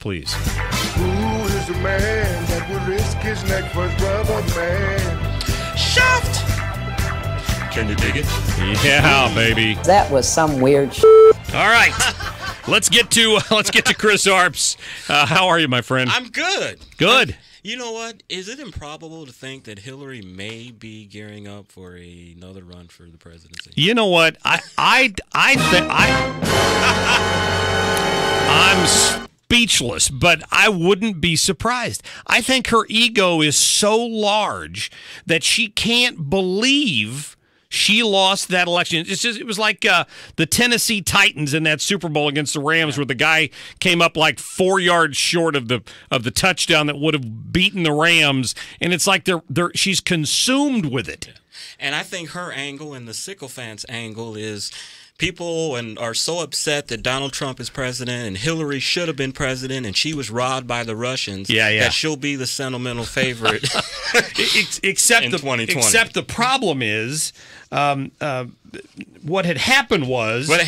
please. Who is the man that would risk his neck for his brother man? Shaft! Can you dig it? Yeah, baby. That was some weird All right. Let's get to Chris Arps. How are you, my friend? I'm good. Good. You know what? Is it improbable to think that Hillary may be gearing up for another run for the presidency? You know what? I'm speechless, but I wouldn't be surprised. I think her ego is so large that she can't believe she lost that election. It was like the Tennessee Titans in that Super Bowl against the Rams, where the guy came up like 4 yards short of the touchdown that would have beaten the Rams, and it's like she's consumed with it. And I think her angle and the sycophant's angle is people are so upset that Donald Trump is president and Hillary should have been president and she was robbed by the Russians. That she'll be the sentimental favorite except in 2020. Except the problem is what had happened was that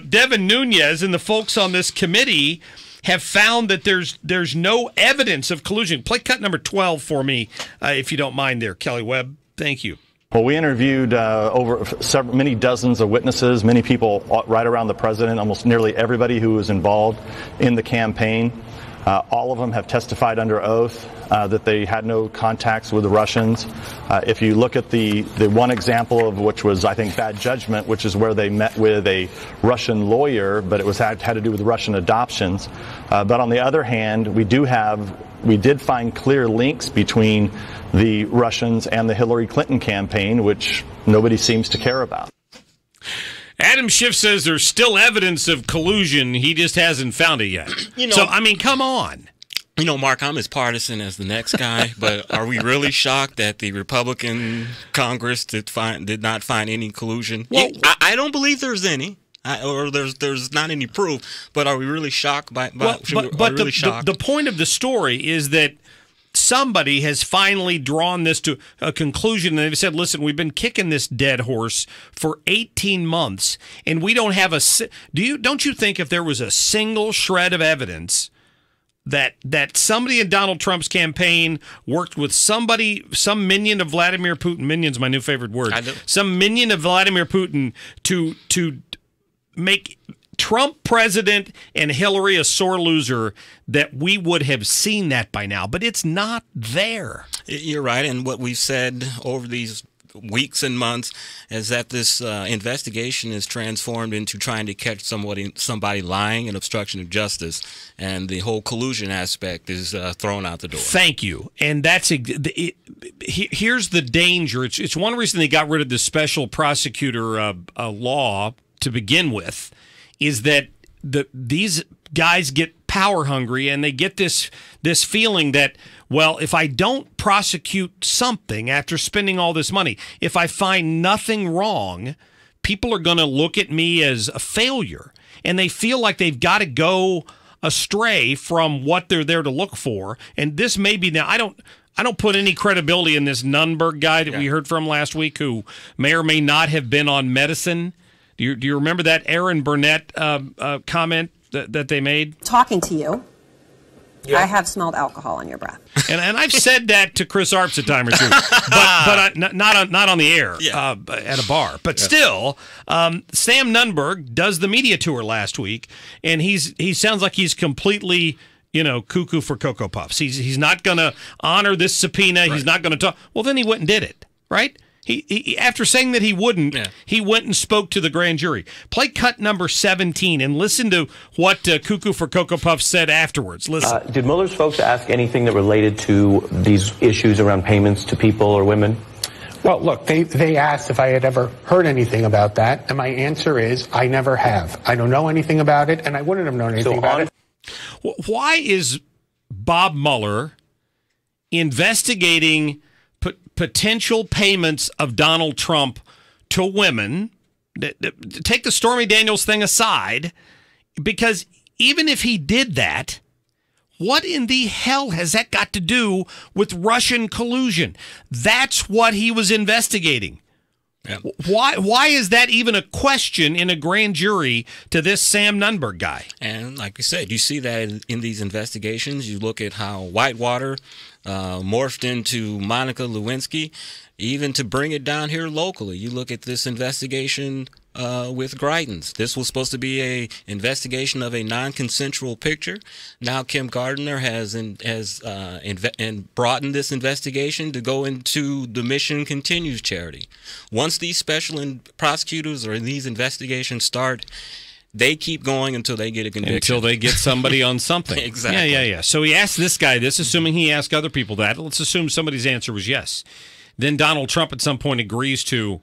Devin Nunes and the folks on this committee have found that there's no evidence of collusion. Play cut number 12 for me, if you don't mind there, Kelly Webb. Thank you. Well, we interviewed many dozens of witnesses, many people right around the president, almost nearly everybody who was involved in the campaign. All of them have testified under oath that they had no contacts with the Russians. If you look at the one example of which was, I think, bad judgment, which is where they met with a Russian lawyer, but it had to do with Russian adoptions. But on the other hand, we did find clear links between the Russians and the Hillary Clinton campaign, which nobody seems to care about. Adam Schiff says there's still evidence of collusion. He just hasn't found it yet. So, I mean, come on. You know, Mark, I'm as partisan as the next guy, but are we really shocked that the Republican Congress did not find any collusion? Well, I don't believe there's any. Or there's not any proof, but are we really shocked the point of the story is that somebody has finally drawn this to a conclusion, and they've said, listen, we've been kicking this dead horse for 18 months, and we don't have don't you think if there was a single shred of evidence that somebody in Donald Trump's campaign worked with some minion of Vladimir Putin — minion's my new favorite word — some minion of Vladimir Putin to make Trump president and Hillary a sore loser, that we would have seen that by now, but it's not there. You're right, and what we've said over these weeks and months is that this investigation is transformed into trying to catch somebody lying and obstruction of justice, and the whole collusion aspect is thrown out the door. Thank you. And here's the danger. It's one reason they got rid of the special prosecutor law to begin with, is that these guys get power hungry, and they get this feeling that, well, if I don't prosecute something after spending all this money, if I find nothing wrong, people are going to look at me as a failure, and they feel like they've got to go astray from what they're there to look for. And this may be now. I don't put any credibility in this Nunberg guy that we heard from last week, who may or may not have been on medicine. Do you remember that Aaron Burnett comment that they made? Talking to you, I have smelled alcohol on your breath. And I've said that to Chris Arps a time or two, but not on the air at a bar. But still, Sam Nunberg does the media tour last week, and he sounds like he's completely cuckoo for Cocoa Puffs. He's not going to honor this subpoena. Right. He's not going to talk. Well, then he went and did it, right? He after saying that he wouldn't, he went and spoke to the grand jury. Play cut number 17 and listen to what Cuckoo for Cocoa Puffs said afterwards. Listen. Did Mueller's folks ask anything that related to these issues around payments to people or women? Well, look, they asked if I had ever heard anything about that, and my answer is I never have. I don't know anything about it, and I wouldn't have known anything about it. Why is Bob Mueller investigating potential payments of Donald Trump to women? Take the Stormy Daniels thing aside, because even if he did that, what in the hell has that got to do with Russian collusion? That's what he was investigating. Yeah. Why is that even a question in a grand jury to this Sam Nunberg guy? And like we said, you see that in these investigations. You look at how Whitewater morphed into Monica Lewinsky, even to bring it down here locally. You look at this investigation with Greitens. This was supposed to be a investigation of a non-consensual picture. Now Kim Gardner has broadened this investigation to go into the Mission Continues charity. Once these special prosecutors or these investigations start, they keep going until they get a conviction. Until they get somebody on something. Exactly. Yeah. So he asked this guy this, assuming he asked other people that. Let's assume somebody's answer was yes. Then Donald Trump at some point agrees to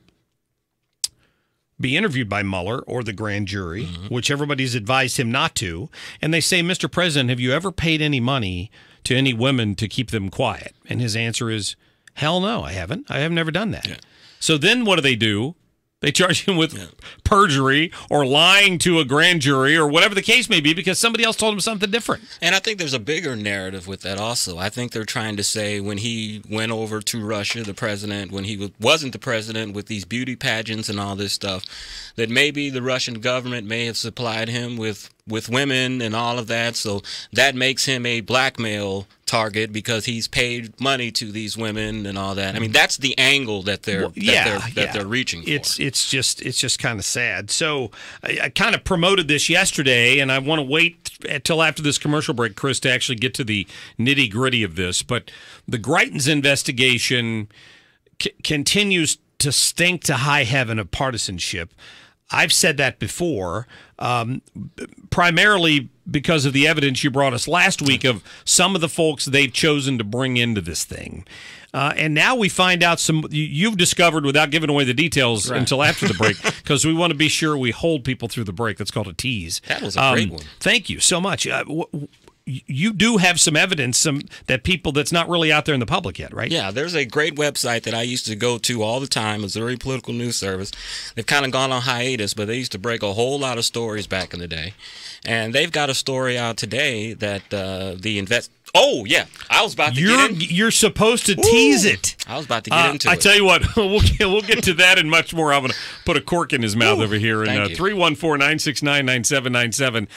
be interviewed by Mueller or the grand jury, which everybody's advised him not to. And they say, Mr. President, have you ever paid any money to any women to keep them quiet? And his answer is, hell no, I haven't. I have never done that. Yeah. So then what do? They charge him with perjury or lying to a grand jury or whatever the case may be because somebody else told him something different. And I think there's a bigger narrative with that also. I think they're trying to say when he went over to Russia, the president, when he wasn't the president with these beauty pageants and all this stuff, that maybe the Russian government may have supplied him with women and all of that. So that makes him a blackmail target because he's paid money to these women and all that. I mean, that's the angle that they're reaching for. It's just kind of sad. So I kind of promoted this yesterday, and I want to wait till after this commercial break, Chris, to actually get to the nitty gritty of this. But the Greitens investigation continues to stink to high heaven of partisanship. I've said that before, primarily because of the evidence you brought us last week of some of the folks they've chosen to bring into this thing. And now we find out some you've discovered without giving away the details until after the break, because we want to be sure we hold people through the break. That's called a tease. That was a great one. Thank you so much. You do have some evidence that people that's not really out there in the public yet, right? Yeah, there's a great website that I used to go to all the time, Missouri Political News Service. They've kind of gone on hiatus, but they used to break a whole lot of stories back in the day. And they've got a story out today that Oh, yeah. I was about to get in. You're supposed to tease it. I was about to get into it. I tell you what, we'll get to that and much more. I'm going to put a cork in his mouth over here. And 314-969-9797.